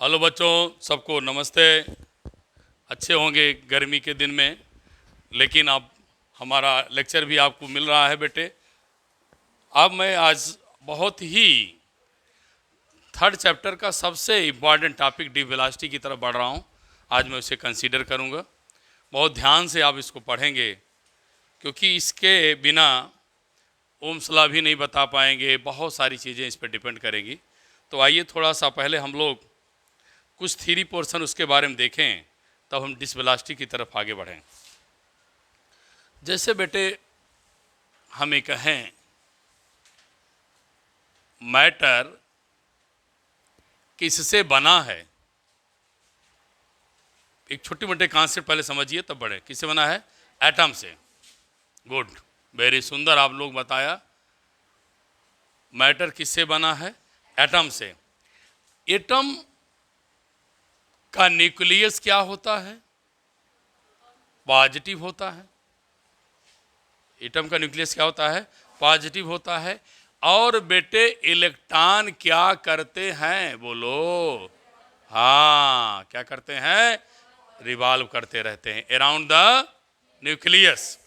Hello बच्चों, सबको नमस्ते। अच्छे होंगे गर्मी के दिन में, लेकिन अब हमारा लेक्चर भी आपको मिल रहा है बेटे। अब मैं आज बहुत ही थर्ड चैप्टर का सबसे इम्पॉर्टेंट टॉपिक डीप वेलोसिटी की तरफ बढ़ रहा हूँ। आज मैं उसे कंसीडर करूँगा। बहुत ध्यान से आप इसको पढ़ेंगे, क्योंकि इसके बिना ओम्स लॉ भी नहीं बता पाएंगे। बहुत सारी चीज़ें इस पर डिपेंड करेंगी। तो आइए थोड़ा सा पहले हम लोग कुछ थ्योरी पोर्शन उसके बारे में देखें, तब हम डीप वेलोसिटी की तरफ आगे बढ़ें। जैसे बेटे हमें कहें मैटर किससे बना है, एक छोटी मोटे कॉन्सेप्ट पहले समझिए तब बढ़े। किससे बना है? एटम से। गुड, वेरी सुंदर आप लोग बताया। मैटर किससे बना है? एटम से। एटम का न्यूक्लियस क्या होता है? पॉजिटिव होता है। एटम का न्यूक्लियस क्या होता है? पॉजिटिव होता है। और बेटे इलेक्ट्रॉन क्या करते हैं? बोलो। हाँ, क्या करते हैं? रिवॉल्व करते रहते हैं around the nucleus.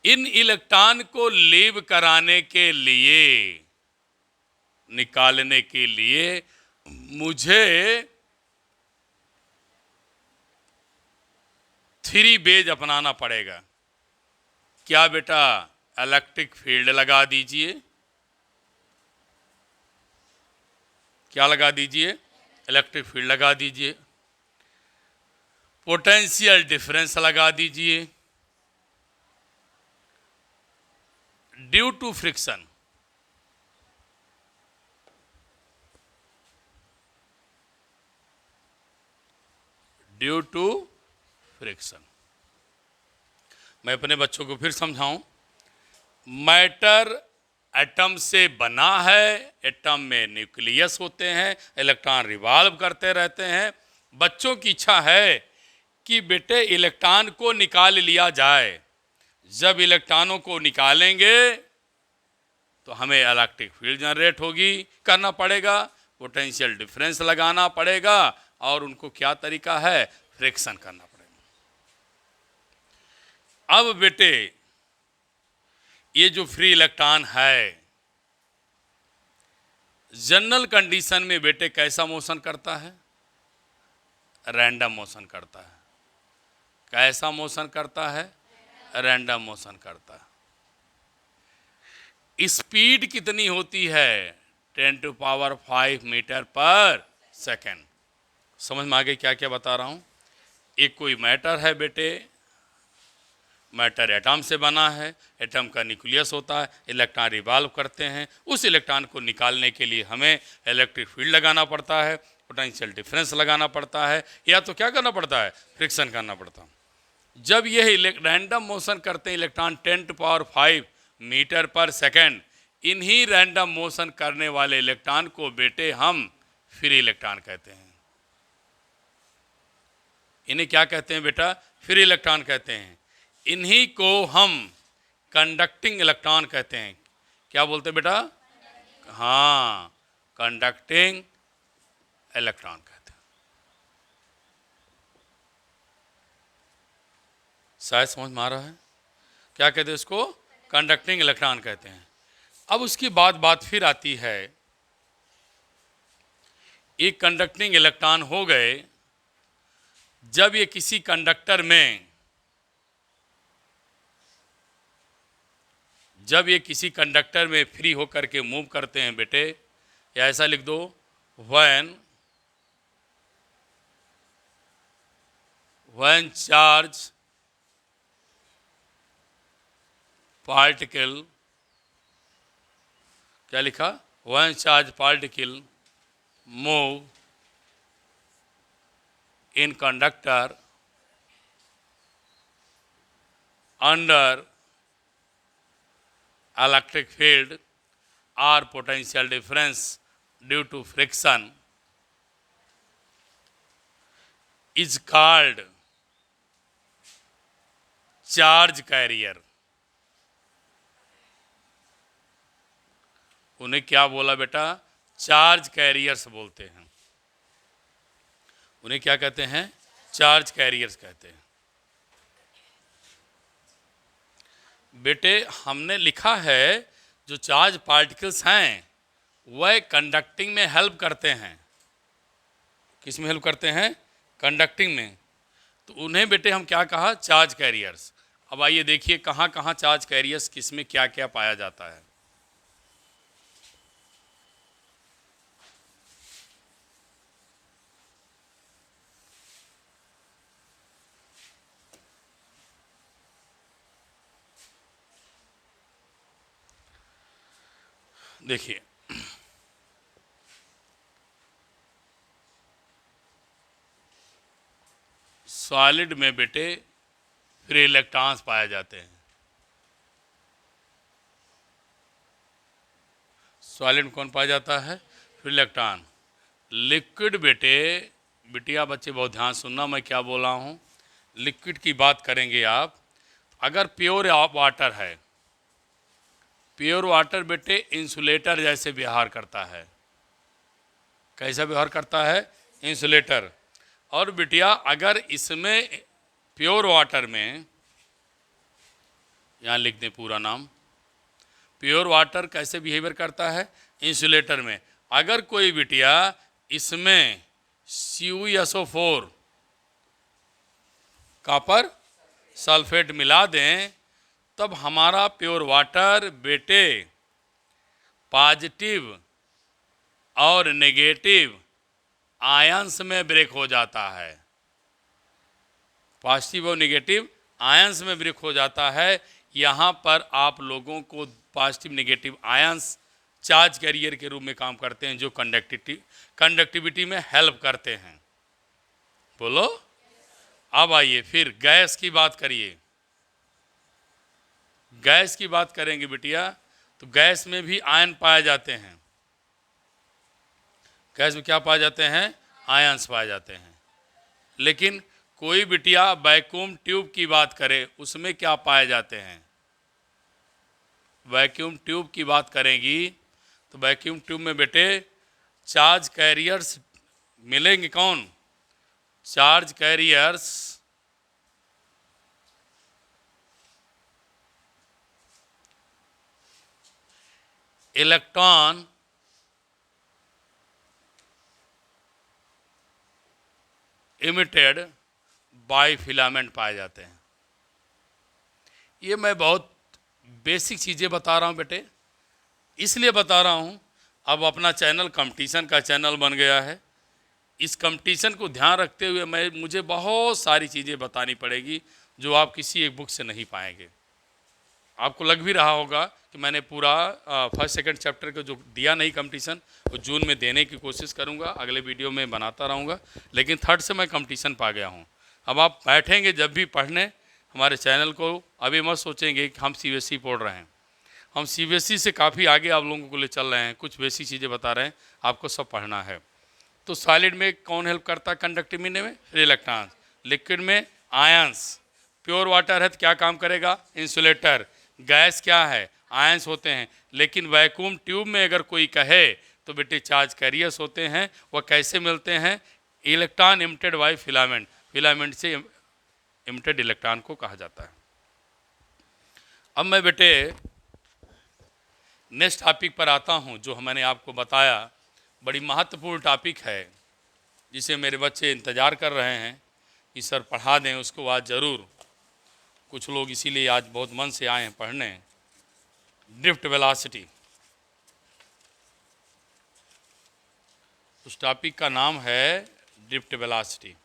In electron को लीव कराने के लिए, निकालने के लिए मुझे 3 बेज अपनाना पड़ेगा। क्या बेटा? इलेक्ट्रिक फील्ड लगा दीजिए। क्या लगा दीजिए? इलेक्ट्रिक फील्ड लगा दीजिए। पोटेंशियल डिफरेंस लगा दीजिए। Due to friction, due to friction. मैं अपने बच्चों को फिर समझाऊं। मैटर एटम से बना है। एटम में न्यूक्लियस होते हैं, इलेक्ट्रॉन रिवॉल्व करते रहते हैं। बच्चों की इच्छा है कि बेटे इलेक्ट्रॉन को निकाल लिया जाए। जब इलेक्ट्रॉनों को निकालेंगे तो हमें इलेक्ट्रिक फील्ड जनरेट होगी, करना पड़ेगा, पोटेंशियल डिफरेंस लगाना पड़ेगा, और उनको क्या तरीका है? फ्रिक्शन करना पड़ेगा। अब बेटे ये जो फ्री इलेक्ट्रॉन है, जनरल कंडीशन में बेटे कैसा मोशन करता है? रैंडम मोशन करता है। कैसा मोशन करता है? रैंडम मोशन करता है। स्पीड कितनी होती है? 10⁵ मीटर पर सेकेंड। समझ में आ गई क्या क्या बता रहा हूँ? एक कोई मैटर है बेटे, मैटर एटम से बना है, एटम का न्यूक्लियस होता है, इलेक्ट्रॉन रिवॉल्व करते हैं। उस इलेक्ट्रॉन को निकालने के लिए हमें इलेक्ट्रिक फील्ड लगाना पड़ता है, पोटेंशियल डिफरेंस लगाना पड़ता है, या तो क्या करना पड़ता है? फ्रिक्शन करना पड़ता है। जब यह रैंडम मोशन करते हैं इलेक्ट्रॉन 10⁵ मीटर पर सेकेंड, इन्हीं रैंडम मोशन करने वाले इलेक्ट्रॉन को बेटे हम फ्री इलेक्ट्रॉन कहते हैं। इन्हें क्या कहते हैं बेटा? फ्री इलेक्ट्रॉन कहते हैं। इन्हीं को हम कंडक्टिंग इलेक्ट्रॉन कहते हैं। क्या बोलते हैं बेटा? हाँ, कंडक्टिंग इलेक्ट्रॉन कहते हैं। शायद समझ में आ रहा है? क्या कहते हैं इसको? कंडक्टिंग इलेक्ट्रॉन कहते हैं। अब उसकी बात फिर आती है। एक कंडक्टिंग इलेक्ट्रॉन हो गए, जब ये किसी कंडक्टर में, जब ये किसी कंडक्टर में फ्री होकर के मूव करते हैं बेटे, या ऐसा लिख दो, when चार्ज पार्टिकल, क्या लिखा? when charge particle move in conductor under electric field or potential difference due to friction is called charge carrier। उन्हें क्या बोला बेटा? चार्ज कैरियर्स बोलते हैं। उन्हें क्या कहते हैं? चार्ज कैरियर्स कहते हैं। बेटे हमने लिखा है जो चार्ज पार्टिकल्स हैं वह कंडक्टिंग में हेल्प करते हैं। किस में हेल्प करते हैं? कंडक्टिंग में। तो उन्हें बेटे हम क्या कहा? Charge carriers. अब आइए देखिए कहाँ कहाँ चार्ज कैरियर्स किस में क्या क्या पाया जाता है। देखिए सॉलिड में बेटे फ्री इलेक्ट्रॉन्स पाए जाते हैं। सॉलिड में कौन पाया जाता है? Free electron. लिक्विड बेटे, बिटिया बच्चे बहुत ध्यान सुनना मैं क्या बोल रहा हूँ। लिक्विड की बात करेंगे आप, अगर प्योर वाटर है, प्योर वाटर बेटे इंसुलेटर जैसे व्यवहार करता है। कैसा व्यवहार करता है? इंसुलेटर। और बिटिया अगर इसमें प्योर वाटर में, यहाँ लिख दें पूरा नाम, प्योर वाटर कैसे बिहेवियर करता है? इंसुलेटर में। अगर कोई बिटिया इसमें CuSO4 कॉपर सल्फेट मिला दें तब हमारा प्योर वाटर बेटे पॉजिटिव और नेगेटिव आयंस में ब्रेक हो जाता है। पॉजिटिव और नेगेटिव आयंस में ब्रेक हो जाता है। यहाँ पर आप लोगों को positive negative ions charge carrier के रूप में काम करते हैं जो कंडक्टिविटी में हेल्प करते हैं। बोलो। अब आइए फिर गैस की बात करिए। गैस की बात करेंगे बिटिया तो गैस में भी आयन पाए जाते हैं। गैस में क्या पाए जाते हैं? आयंस पाए जाते हैं। लेकिन कोई बिटिया वैक्यूम ट्यूब की बात करे उसमें क्या पाए जाते हैं? वैक्यूम ट्यूब की बात करेंगी तो वैक्यूम ट्यूब में बेटे चार्ज कैरियर्स मिलेंगे। कौन? Charge carriers electron emitted by filament पाए जाते हैं। ये मैं बहुत बेसिक चीज़ें बता रहा हूँ बेटे, इसलिए बता रहा हूँ अब अपना चैनल कंपटीशन का चैनल बन गया है। इस कंपटीशन को ध्यान रखते हुए मुझे बहुत सारी चीज़ें बतानी पड़ेगी जो आप किसी एक बुक से नहीं पाएंगे। आपको लग भी रहा होगा कि मैंने पूरा फर्स्ट सेकंड चैप्टर को जो दिया नहीं कंपटीशन वो जून में देने की कोशिश करूँगा, अगले वीडियो में बनाता रहूँगा। लेकिन थर्ड से मैं कंपटीशन पा गया हूँ। अब आप बैठेंगे जब भी पढ़ने हमारे चैनल को, अभी मत सोचेंगे कि हम CBSE पढ़ रहे हैं। हम CBSE से काफ़ी आगे आप लोगों को ले चल रहे हैं, कुछ बेसिक चीज़ें बता रहे हैं, आपको सब पढ़ना है। तो सॉलिड में कौन हेल्प करता है कंडक्टिविटी में? Free electrons. लिक्विड में आयंस। प्योर वाटर है तो क्या काम करेगा? इंसुलेटर। गैस क्या है? आयंस होते हैं। लेकिन वैक्यूम ट्यूब में अगर कोई कहे तो बेटे चार्ज कैरियर्स होते हैं। वह कैसे मिलते हैं? Electron emitted by filament. Filament से इमिटेड इलेक्ट्रॉन को कहा जाता है। अब मैं बेटे नेक्स्ट टॉपिक पर आता हूँ जो मैंने आपको बताया बड़ी महत्वपूर्ण टॉपिक है जिसे मेरे बच्चे इंतज़ार कर रहे हैं कि सर पढ़ा दें उसको आज ज़रूर। कुछ लोग इसीलिए आज बहुत मन से आए हैं पढ़ने। ड्रिफ्ट वेलोसिटी, उस टॉपिक का नाम है ड्रिफ्ट वेलोसिटी।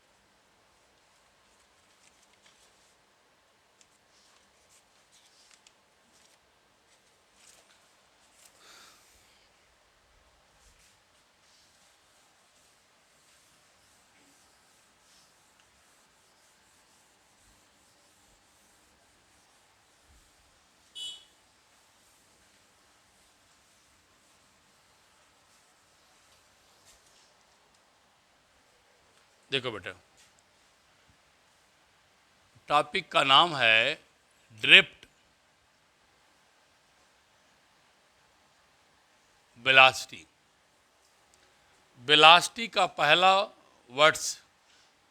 देखो बेटा टॉपिक का नाम है ड्रिफ्ट वेलोसिटी। वेलोसिटी का पहला वर्ड्स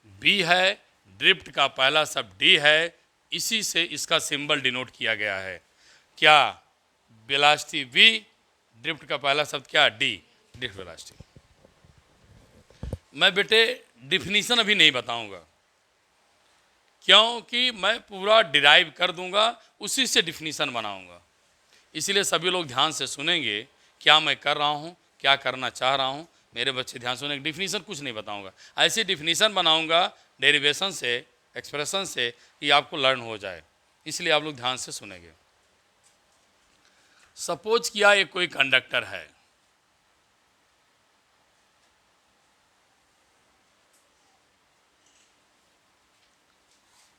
बी है, ड्रिफ्ट का पहला शब्द डी है, इसी से इसका सिंबल डिनोट किया गया है। क्या? वेलोसिटी वी, ड्रिफ्ट का पहला शब्द क्या? D, drift velocity. मैं बेटे डिफिनीशन अभी नहीं बताऊंगा, क्योंकि मैं पूरा डिराइव कर दूंगा, उसी से डिफिनीशन बनाऊंगा। इसलिए सभी लोग ध्यान से सुनेंगे क्या मैं कर रहा हूं, क्या करना चाह रहा हूं। मेरे बच्चे ध्यान सुनेंगे। डिफिनीशन कुछ नहीं बताऊंगा, ऐसी डिफिनीशन बनाऊंगा डेरिवेशन से, एक्सप्रेशन से, कि आपको लर्न हो जाए। इसलिए आप लोग ध्यान से सुनेंगे। सपोज किया ये कोई कंडक्टर है,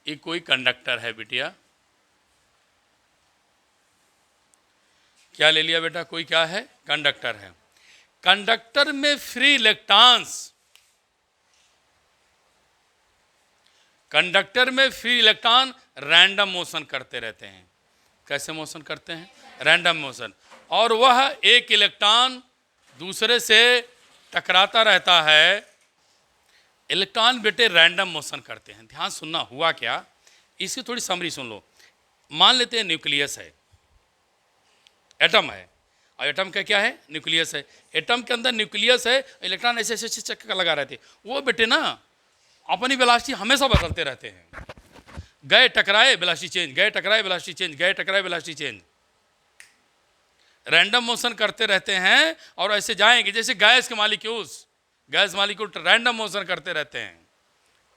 ये कोई कंडक्टर है बिटिया। क्या ले लिया बेटा? कोई क्या है? कंडक्टर है। कंडक्टर में फ्री इलेक्ट्रॉन्स, कंडक्टर में फ्री इलेक्ट्रॉन रैंडम मोशन करते रहते हैं। कैसे मोशन करते हैं? Random motion. और वह एक इलेक्ट्रॉन दूसरे से टकराता रहता है। इलेक्ट्रॉन बेटे रैंडम मोशन करते हैं। ध्यान सुनना, हुआ क्या, इसकी थोड़ी समरी सुन लो। मान लेते हैं न्यूक्लियस है, एटम है, और एटम का क्या है? न्यूक्लियस है। एटम के अंदर न्यूक्लियस है, इलेक्ट्रॉन ऐसे ऐसे चक्कर लगा रहते, वो बेटे ना अपनी वेलोसिटी हमेशा बदलते रहते हैं। गए टकराए वेलोसिटी चेंज, गए टकराए वेलोसिटी चेंज, गए टकराए वेलोसिटी चेंज। रैंडम मोशन करते रहते हैं और ऐसे जाएंगे जैसे गैस के molecules, gas molecule random motion करते रहते हैं।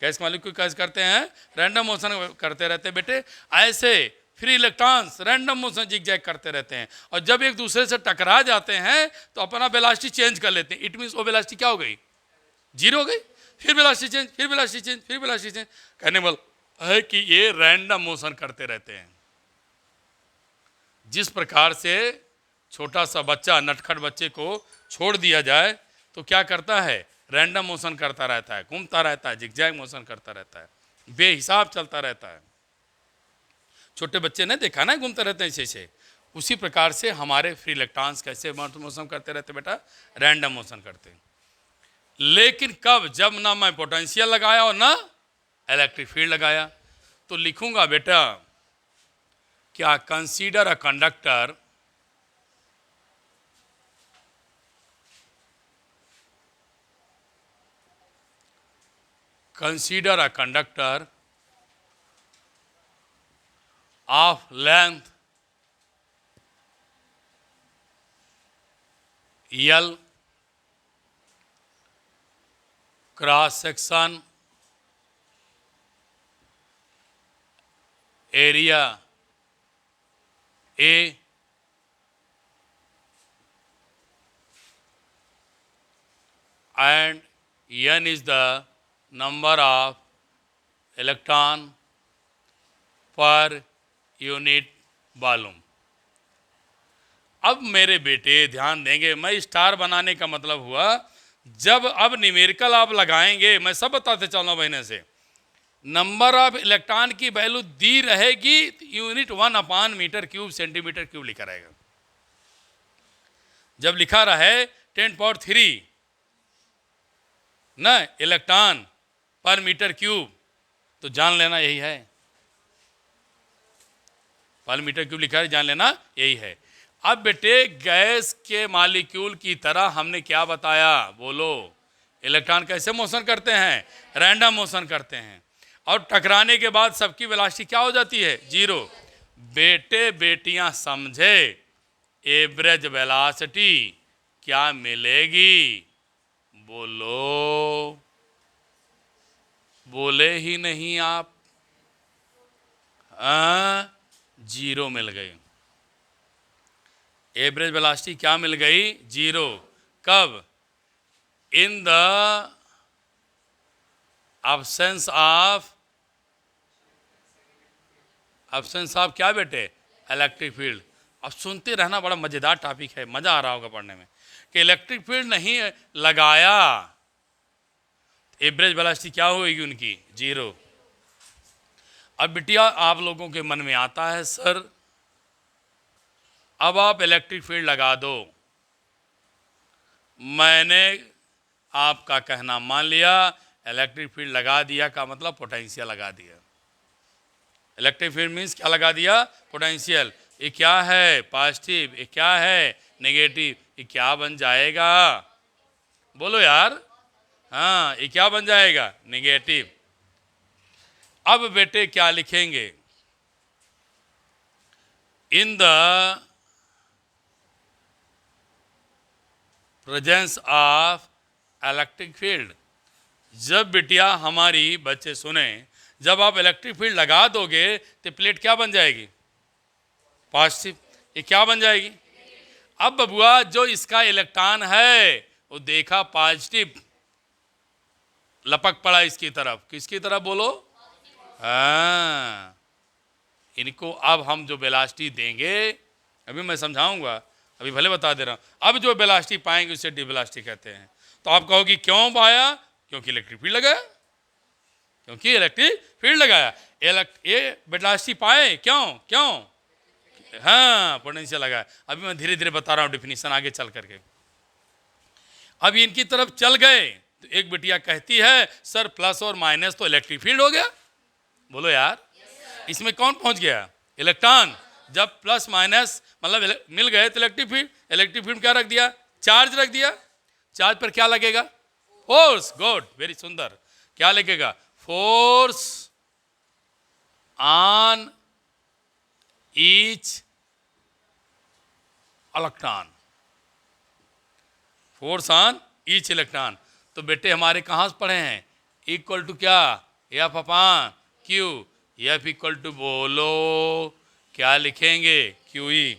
गैस मॉलिक्यूल कैसे करते हैं? रैंडम मोशन करते रहते हैं बेटे। ऐसे free electrons random motion zigzag करते रहते हैं, और जब एक दूसरे से टकरा जाते हैं तो अपना वेलोसिटी चेंज कर लेते हैं। इट मीन्स वो वेलोसिटी क्या हो गई? जीरो हो गई। फिर वेलोसिटी चेंज, फिर वेलोसिटी चेंज, फिर वेलोसिटी चेंज। कहने वाला है कि ये रैंडम मोशन करते रहते हैं। जिस प्रकार से छोटा सा बच्चा, नटखट बच्चे को छोड़ दिया जाए तो क्या करता है? रैंडम मोशन करता रहता है, घूमता रहता है, जिगजैग मोशन करता रहता है, बेहिसाब चलता रहता है। छोटे बच्चे ने देखा ना, घूमते रहते हैं ऐसे। उसी प्रकार से हमारे फ्री इलेक्ट्रॉन्स कैसे मोशन करते रहते बेटा? रैंडम मोशन करते हैं। लेकिन कब? जब ना मैं पोटेंशियल लगाया और ना इलेक्ट्रिक फील्ड लगाया। तो लिखूंगा बेटा क्या? Consider a conductor of length L, cross section area A, and N is the number of electron per unit volume. अब मेरे बेटे ध्यान देंगे, मैं स्टार बनाने का मतलब हुआ जब अब न्यूमेरिकल आप लगाएंगे, मैं सब बताते चल रहा हूं महीने से। नंबर ऑफ इलेक्ट्रॉन की वैल्यू दी रहेगी, यूनिट 1/मीटर क्यूब सेंटीमीटर क्यूब लिखा रहेगा। जब लिखा रहे 10⁻³ ना इलेक्ट्रॉन पर मीटर क्यूब, तो जान लेना यही है। पर मीटर क्यूब लिखा है, जान लेना यही है। अब बेटे गैस के मॉलिक्यूल की तरह हमने क्या बताया? बोलो। इलेक्ट्रॉन कैसे मोशन करते हैं? रैंडम मोशन करते हैं, और टकराने के बाद सबकी वेलोसिटी क्या हो जाती है? जीरो। बेटे बेटियां समझे, एवरेज वेलोसिटी क्या मिलेगी? बोलो। बोले ही नहीं आप। जीरो मिल गई। एवरेज वेलोसिटी क्या मिल गई? जीरो। कब? इन द absence ऑफ क्या बेटे? Electric field. अब सुनते रहना, बड़ा मजेदार टॉपिक है, मजा आ रहा होगा पढ़ने में। कि इलेक्ट्रिक फील्ड नहीं लगाया, एवरेज वेलोसिटी क्या होगी उनकी? जीरो। अब बिटिया आप लोगों के मन में आता है, सर अब आप इलेक्ट्रिक फील्ड लगा दो। मैंने आपका कहना मान लिया, इलेक्ट्रिक फील्ड लगा दिया का मतलब पोटेंशियल लगा दिया। इलेक्ट्रिक फील्ड मीन्स क्या लगा दिया? पोटेंशियल। ये क्या है? पॉजिटिव। ये क्या है? नेगेटिव। ये क्या बन जाएगा? बोलो यार। हाँ, ये क्या बन जाएगा? नेगेटिव। अब बेटे क्या लिखेंगे? In the presence of electric field. जब बिटिया हमारी बच्चे सुने, जब आप इलेक्ट्रिक फील्ड लगा दोगे तो प्लेट क्या बन जाएगी? पॉजिटिव। ये क्या बन जाएगी? अब बबुआ जो इसका इलेक्ट्रॉन है वो देखा पॉजिटिव, लपक पड़ा इसकी तरफ। किसकी तरफ बोलो? हाँ, इनको अब हम जो वेलोसिटी देंगे, अभी मैं समझाऊंगा, अभी भले बता दे रहा हूं। अब जो वेलोसिटी पाएंगे उसे डी वेलोसिटी कहते हैं। तो आप कहोगे क्यों पाया? क्योंकि इलेक्ट्रिक फील्ड लगाया। क्योंकि इलेक्ट्रिक फील्ड लगाया। ये वेलोसिटी पाए क्यों? क्यों? हाँ, पोटेंशियल लगाया। अभी मैं धीरे धीरे बता रहा हूँ डिफिनीशन आगे चल करके। अब इनकी तरफ चल गए तो एक बिटिया कहती है सर प्लस और माइनस तो इलेक्ट्रिक फील्ड हो गया। बोलो यार। इसमें कौन पहुंच गया? इलेक्ट्रॉन। जब प्लस माइनस मतलब मिल गए तो इलेक्ट्रिक फील्ड क्या रख दिया? चार्ज रख दिया। चार्ज पर क्या लगेगा? फोर्स। गुड, वेरी सुंदर। क्या लगेगा? Force on each electron. Force on each electron. तो बेटे हमारे कहाँ से पढ़े हैं? इक्वल टू क्या? F upon Q. F equal to बोलो क्या लिखेंगे? Q E.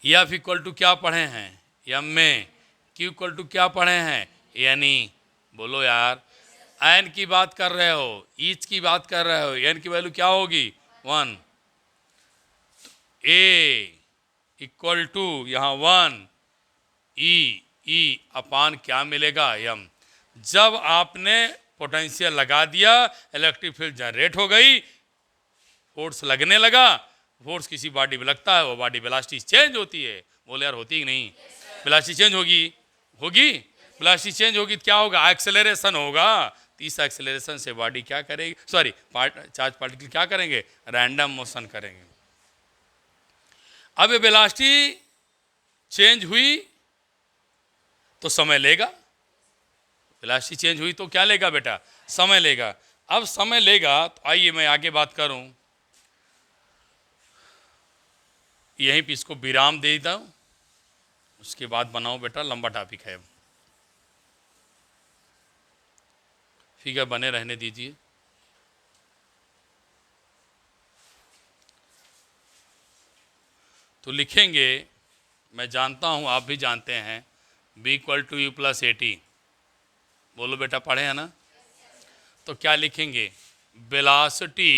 F equal to क्या पढ़े हैं? एम में। क्यू इक्वल टू क्या पढ़े हैं? N E. बोलो यार। एन की बात कर रहे हो, ईच की बात कर रहे हो, एन की वैल्यू क्या होगी? 1। ए इक्वल टू यहाँ 1 ई अपान क्या मिलेगा? एम। जब आपने पोटेंशियल लगा दिया, इलेक्ट्रिक फील्ड जनरेट हो गई, फोर्स लगने लगा। फोर्स किसी बॉडी में लगता है, वो बॉडी वेलोसिटी चेंज होती है। बोले यार होती कि नहीं? वेलोसिटी चेंज होगी। वेलोसिटी चेंज होगी तो क्या होगा? एक्सेलरेशन होगा। तो इस एक्सेलरेशन से बॉडी क्या करेगी? सॉरी, चार्ज पार्टिकल क्या करेंगे? रैंडम मोशन करेंगे। अब ये वेलोसिटी चेंज हुई तो समय लेगा। वेलोसिटी चेंज हुई तो क्या लेगा बेटा? समय लेगा। अब समय लेगा तो आइए मैं आगे बात करूं। यहीं पे इसको विराम दे देता हूं, उसके बाद बनाओ बेटा, लंबा टॉपिक है। ठीक है, बने रहने दीजिए। तो लिखेंगे, मैं जानता हूं आप भी जानते हैं, b equal to U plus A T. बोलो बेटा, पढ़े हैं ना? तो क्या लिखेंगे? Velocity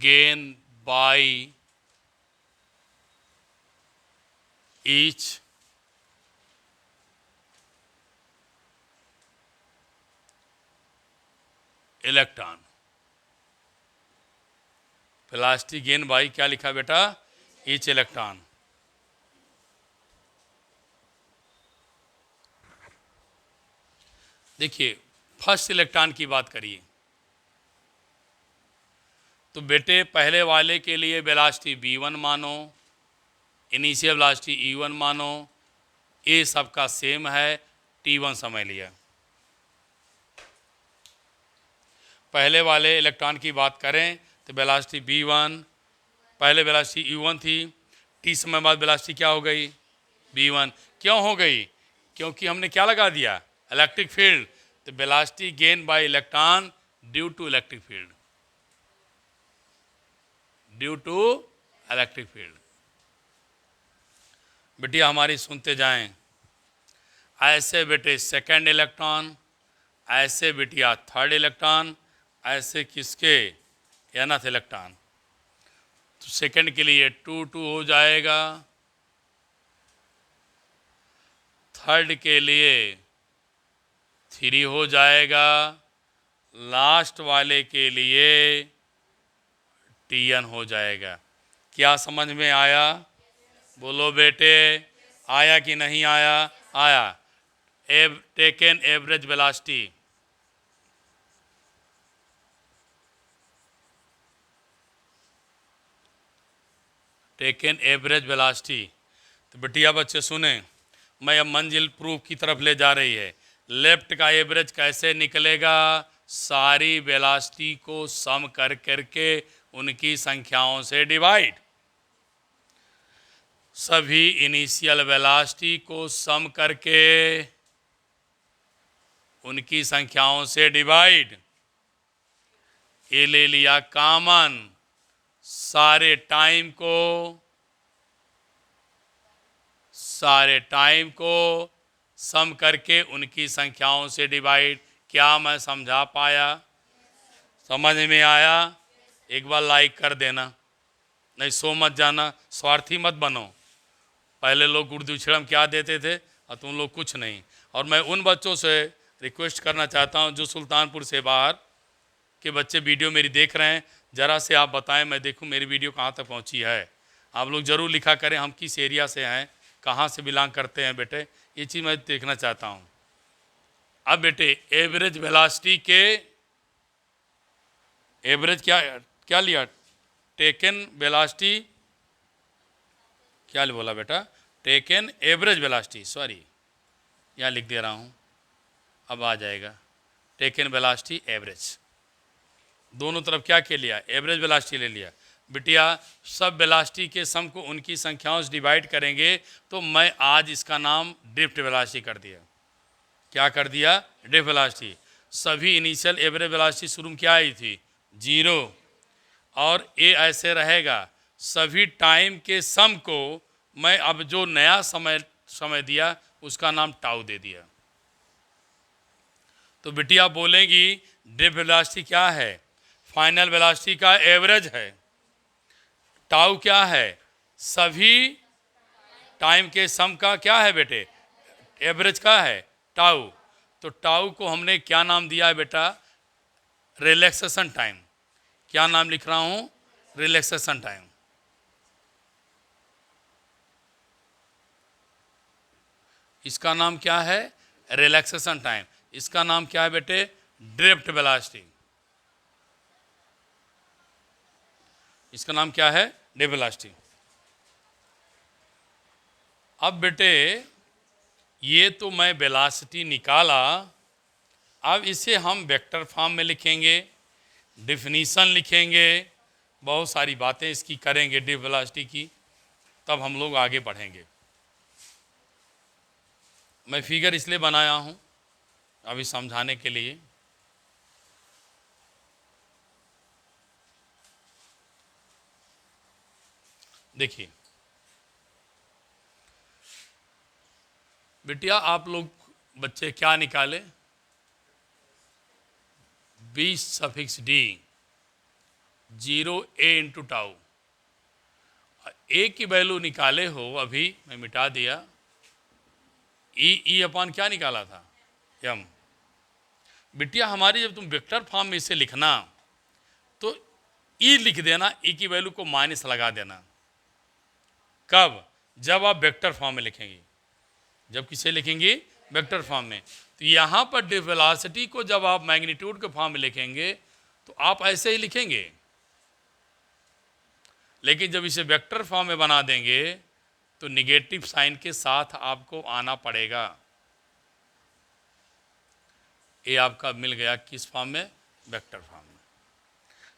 gain by each electron. Velocity gain by क्या लिखा बेटा? Each electron. देखिए, फर्स्ट इलेक्ट्रॉन की बात करिए तो बेटे पहले वाले के लिए वेलोसिटी v1 मानो, इनिशियल वेलोसिटी e1 मानो, ये सबका सेम है, t1 समझ लिया। पहले वाले इलेक्ट्रॉन की बात करें तो वेलोसिटी v1, पहले वेलोसिटी u1 थी, t समय बाद वेलोसिटी क्या हो गई? v1। क्यों हो गई? क्योंकि हमने क्या लगा दिया? Electric field. तो velocity gain by electron due to electric field, due to electric field. बेटिया हमारी सुनते जाएं। ऐसे बेटे सेकंड इलेक्ट्रॉन, ऐसे बेटिया थर्ड इलेक्ट्रॉन, ऐसे किसके? nth electron. तो सेकंड के लिए 2 हो जाएगा, थर्ड के लिए 3 हो जाएगा, लास्ट वाले के लिए Tn हो जाएगा। क्या समझ में आया? बोलो बेटे, आया कि नहीं आया? आया। Taken average velocity, taken average velocity. तो बेटिया बच्चे सुने, मैं अब मंजिल प्रूफ की तरफ ले जा रही है। लेफ्ट का एवरेज कैसे निकलेगा? सारी वेलोसिटी को सम कर करके उनकी संख्याओं से डिवाइड, सभी इनिशियल वेलोसिटी को सम करके उनकी संख्याओं से डिवाइड। ये ले लिया कॉमन, सारे टाइम को सम करके उनकी संख्याओं से डिवाइड। क्या मैं समझा पाया? समझ में आया? एक बार लाइक कर देना, नहीं सो मत जाना, स्वार्थी मत बनो। पहले लोग उर्दू छिड़म क्या देते थे और तुम लोग कुछ नहीं। और मैं उन बच्चों से रिक्वेस्ट करना चाहता हूं जो सुल्तानपुर से बाहर के बच्चे वीडियो मेरी देख रहे हैं, ज़रा से आप बताएं, मैं देखूं मेरी वीडियो कहां तक पहुंची है। आप लोग ज़रूर लिखा करें हम किस एरिया से हैं, कहां से बिलोंग करते हैं बेटे, ये चीज़ मैं देखना चाहता हूं। अब बेटे एवरेज वेलोसिटी के एवरेज क्या लिया? टेकन वेलोसिटी, क्या बोला बेटा? टेकन एवरेज वेलोसिटी, सॉरी यहाँ लिख दे रहा हूँ, अब आ जाएगा। टेकन वेलोसिटी एवरेज, दोनों तरफ क्या के लिया? एवरेज वेलोसिटी ले लिया। बिटिया सब वेलोसिटी के सम को उनकी संख्याओं से डिवाइड करेंगे, तो मैं आज इसका नाम ड्रिफ्ट वेलोसिटी कर दिया। क्या कर दिया? Drift velocity. सभी इनिशियल एवरेज वेलोसिटी शुरू में क्या आई थी? 0, और ये ऐसे रहेगा। सभी टाइम के सम को मैं अब जो नया समय दिया उसका नाम टाउ दे दिया। तो बिटिया बोलेंगी ड्रिफ्ट वेलोसिटी क्या है? फाइनल वेलोसिटी का एवरेज है। टाउ क्या है? सभी टाइम के सम का क्या है बेटे? एवरेज का है टाउ। तो टाउ को हमने क्या नाम दिया है बेटा? Relaxation time. क्या नाम लिख रहा हूं? Relaxation time. इसका नाम क्या है? Relaxation time. इसका नाम क्या है बेटे? Drift velocity. इसका नाम क्या है? Drift velocity. अब बेटे ये तो मैं वेलोसिटी निकाला, अब इसे हम वेक्टर फॉर्म में लिखेंगे, डिफिनीशन लिखेंगे, बहुत सारी बातें इसकी करेंगे ड्रिफ्ट वेलोसिटी की, तब हम लोग आगे बढ़ेंगे। मैं फिगर इसलिए बनाया हूं अभी समझाने के लिए। देखिए बिटिया, आप लोग बच्चे क्या निकाले? 20 सफिक्स डी 0 ए इंटू टाउ। ए की वैल्यू निकाले हो, अभी मैं मिटा दिया। ई अपन क्या निकाला था? एम। बिटिया हमारी जब तुम वेक्टर फॉर्म में इसे लिखना तो ई लिख देना, ई की वैल्यू को माइनस लगा देना। कब? जब आप वेक्टर फॉर्म में लिखेंगे। जब किसे लिखेंगे? वेक्टर फॉर्म में। तो यहाँ पर ड्रिफ्ट वेलोसिटी को जब आप मैग्नीट्यूड के फॉर्म में लिखेंगे तो आप ऐसे ही लिखेंगे, लेकिन जब इसे वेक्टर फॉर्म में बना देंगे तो निगेटिव साइन के साथ आपको आना पड़ेगा। ये आपका मिल गया किस फॉर्म में? वेक्टर फॉर्म में।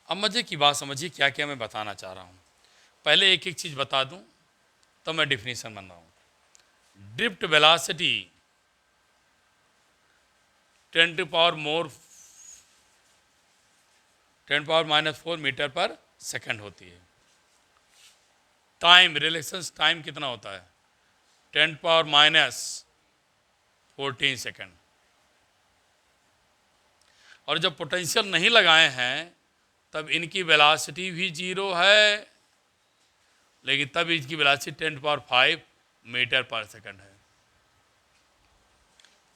अब मजे की बात समझिए क्या क्या मैं बताना चाह रहा हूँ। पहले एक एक चीज़ बता दूँ तो मैं डिफिनीशन बन रहा हूँ। ड्रिफ्ट वेलोसिटी 10⁻⁻⁴ मीटर पर सेकंड होती है। टाइम रिलेशन टाइम कितना होता है? 10⁻⁻14 सेकंड। और जब पोटेंशियल नहीं लगाए हैं तब इनकी वेलोसिटी भी 0 है, लेकिन तब इसकी वेलोसिटी 10⁵ मीटर पर सेकंड है।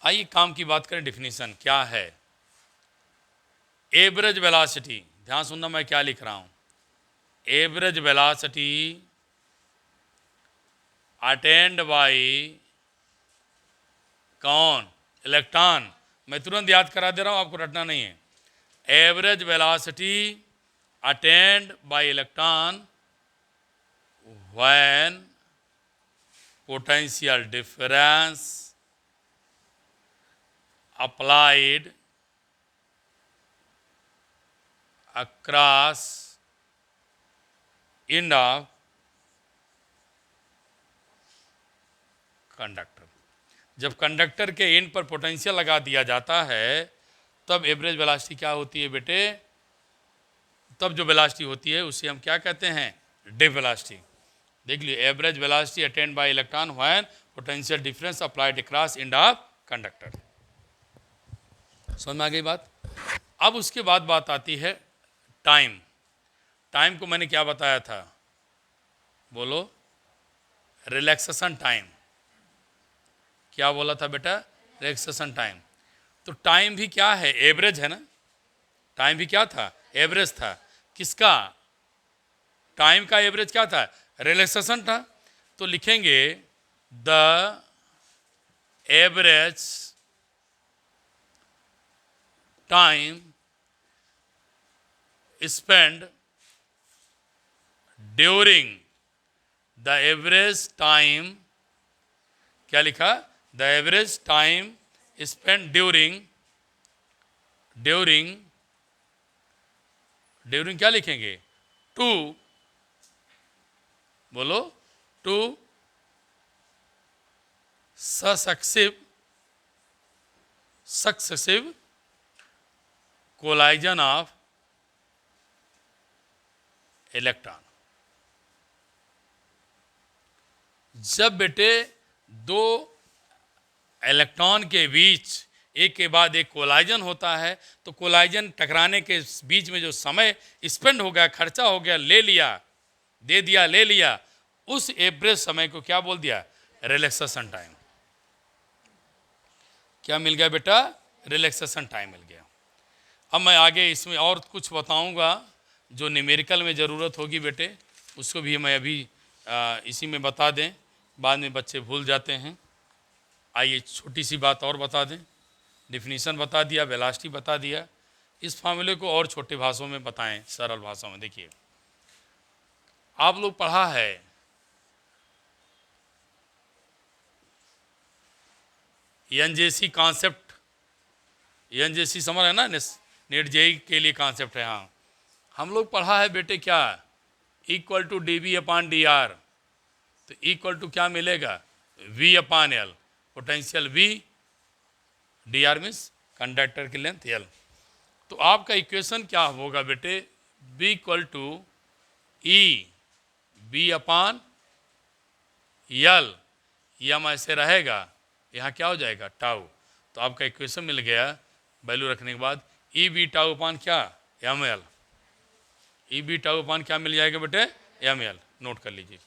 आइए काम की बात करें। डिफिनीशन क्या है? एवरेज वेलोसिटी, ध्यान सुनना मैं क्या लिख रहा हूं। एवरेज वेलोसिटी अटेन्ड बाय कौन? इलेक्ट्रॉन। मैं तुरंत याद करा दे रहा हूं, आपको रटना नहीं है। Average velocity attend bye electron when potential difference applied across end of conductor. जब कंडक्टर के एंड पर पोटेंशियल लगा दिया जाता है तब एवरेज वेलोसिटी क्या होती है बेटे? तब जो वेलोसिटी होती है उसे हम क्या कहते हैं? डिफ वेलोसिटी। देख लीजिए, average velocity attend bye electron when potential difference applied across end of conductor. समझ में आ गई बात? अब उसके बाद बात आती है टाइम। टाइम को मैंने क्या बताया था? बोलो, रिलैक्सेशन टाइम। क्या बोला था बेटा? Relaxation time. तो टाइम भी क्या है? एवरेज है ना। टाइम भी क्या था? एवरेज था। किसका? टाइम का एवरेज क्या था? रिलैक्सेशन था। तो लिखेंगे the average time spend during, the average time, क्या लिखा? The average time spend during, during क्या लिखेंगे? टू, बोलो, two successive collision of electron. जब बेटे दो इलेक्ट्रॉन के बीच एक के बाद एक कोलाइजन होता है तो कोलाइजन टकराने के बीच में जो समय स्पेंड हो गया, खर्चा हो गया, ले लिया, दे दिया, ले लिया, उस एवरेज समय को क्या बोल दिया? Relaxation time. क्या मिल गया बेटा? रिलैक्सेशन टाइम मिल गया। अब मैं आगे इसमें और कुछ बताऊंगा जो न्यूमेरिकल में ज़रूरत होगी बेटे, उसको भी मैं अभी इसी में बता दें, बाद में बच्चे भूल जाते हैं। आइए छोटी सी बात और बता दें। डिफिनीशन बता दिया, वेलोसिटी बता दिया, इस फार्मूले को और छोटे भाषाओं में बताएं, सरल भाषा में। देखिए, आप लोग पढ़ा है एनजेसी कॉन्सेप्ट। एनजेसी समझ है ना, नेट जेई के लिए कॉन्सेप्ट है। हाँ, हम लोग पढ़ा है बेटे क्या? Equal to D V upon D R. तो इक्वल टू क्या मिलेगा? V upon L, potential V, D R means conductor की लेंथ एल। तो आपका इक्वेशन क्या होगा बेटे? B equal to E B upon L, M ऐसे रहेगा, यहाँ क्या हो जाएगा? टाउ। तो आपका इक्वेशन मिल गया वैल्यू रखने के बाद, ई बी टाउ अपान क्या? M L. E B tau upon क्या मिल जाएगा बेटे? M L. नोट कर लीजिए।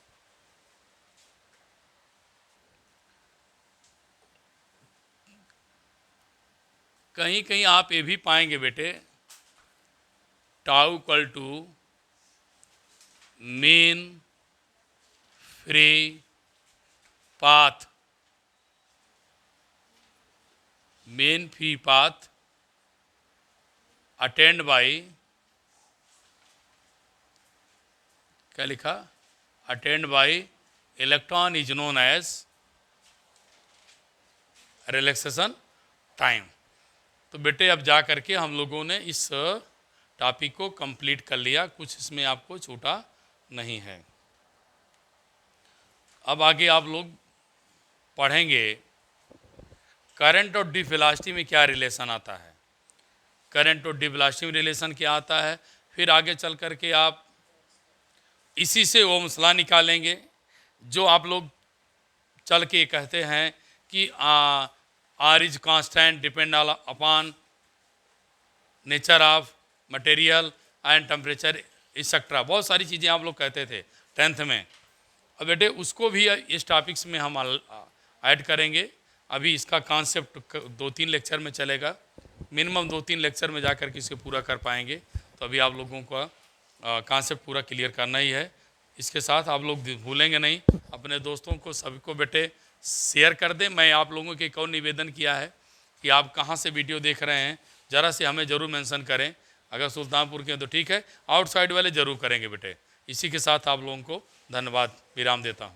कहीं कहीं आप ये भी पाएंगे बेटे, tau equal to mean free path, mean free path attained by, क्या लिखा? Attained by electron is known as relaxation time. तो बेटे अब जा करके हम लोगों ने इस टॉपिक को कंप्लीट कर लिया, कुछ इसमें आपको छूटा नहीं है। अब आगे आप लोग पढ़ेंगे करंट और डी वेलोसिटी में क्या रिलेशन आता है। करंट और डी वेलोसिटी में रिलेशन क्या आता है, फिर आगे चल करके आप इसी से ओम्स लॉ निकालेंगे, जो आप लोग चल के कहते हैं कि R is constant depend upon nature of material and temperature etcetera. बहुत सारी चीज़ें आप लोग कहते थे 10th में। अब बेटे उसको भी इस टॉपिक्स में हम ऐड करेंगे अभी इसका कॉन्सेप्ट 2-3 लेक्चर में चलेगा, मिनिमम 2-3 लेक्चर में जाकर के इसे पूरा कर पाएंगे। तो अभी आप लोगों का कॉन्सेप्ट पूरा क्लियर करना ही है। इसके साथ आप लोग भूलेंगे नहीं, अपने दोस्तों को सभी को बेटे शेयर कर दें। मैं आप लोगों के एक और निवेदन किया है कि आप कहाँ से वीडियो देख रहे हैं, ज़रा से हमें ज़रूर मेंशन करें। अगर सुल्तानपुर के हैं तो ठीक है, आउटसाइड वाले ज़रूर करेंगे बेटे। इसी के साथ आप लोगों को धन्यवाद, विराम देता हूँ।